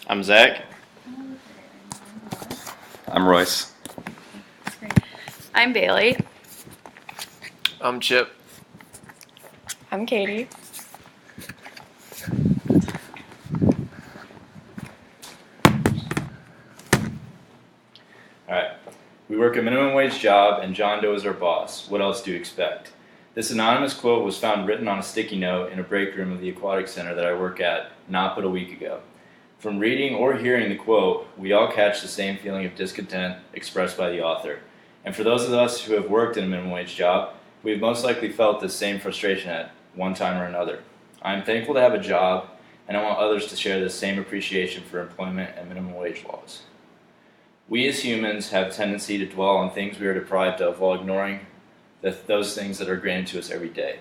I'm Zach. I'm Royce. I'm Bailey. I'm Chip. I'm Katie. Alright, we work a minimum wage job and John Doe is our boss. What else do you expect? This anonymous quote was found written on a sticky note in a break room of the aquatic center that I work at not but a week ago. From reading or hearing the quote, we all catch the same feeling of discontent expressed by the author. And for those of us who have worked in a minimum wage job, we have most likely felt this same frustration at one time or another. I am thankful to have a job, and I want others to share this same appreciation for employment and minimum wage laws. We as humans have a tendency to dwell on things we are deprived of while ignoring those things that are granted to us every day.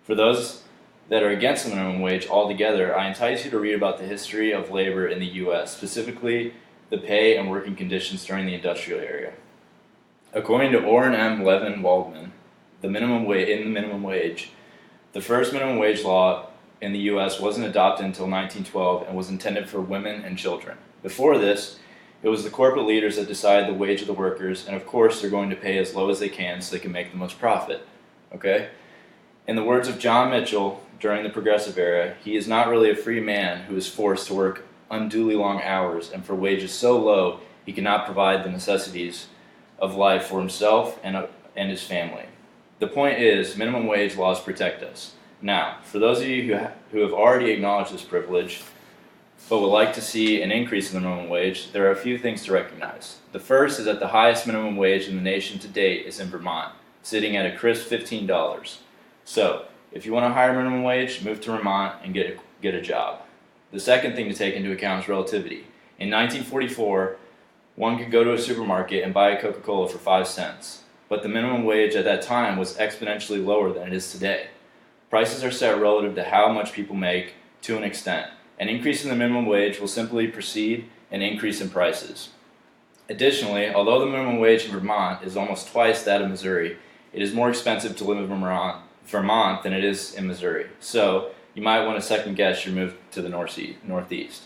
For those that are against the minimum wage altogether, I entice you to read about the history of labor in the U.S., specifically the pay and working conditions during the industrial era. According to Orrin M. Levin Waldman, the minimum wage, the first minimum wage law in the U.S. wasn't adopted until 1912 and was intended for women and children. Before this, it was the corporate leaders that decided the wage of the workers, and of course they're going to pay as low as they can so they can make the most profit. Okay? In the words of John Mitchell during the Progressive Era, he is not really a free man who is forced to work unduly long hours and for wages so low he cannot provide the necessities of life for himself and his family. The point is, minimum wage laws protect us. Now, for those of you who have already acknowledged this privilege, but would like to see an increase in the minimum wage, there are a few things to recognize. The first is that the highest minimum wage in the nation to date is in Vermont, sitting at a crisp $15. So, if you want a higher minimum wage, move to Vermont and get a job. The second thing to take into account is relativity. In 1944, one could go to a supermarket and buy a Coca-Cola for 5 cents, but the minimum wage at that time was exponentially lower than it is today. Prices are set relative to how much people make to an extent. An increase in the minimum wage will simply precede an increase in prices. Additionally, although the minimum wage in Vermont is almost twice that of Missouri, it is more expensive to live in Vermont than it is in Missouri. So, you might want to second guess your move to the Northeast.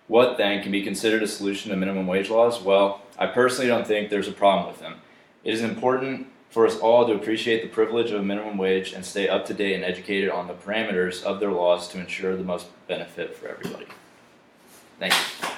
What then can be considered a solution to minimum wage laws? Well, I personally don't think there's a problem with them. It is important for us all to appreciate the privilege of a minimum wage and stay up to date and educated on the parameters of their laws to ensure the most benefit for everybody. Thank you.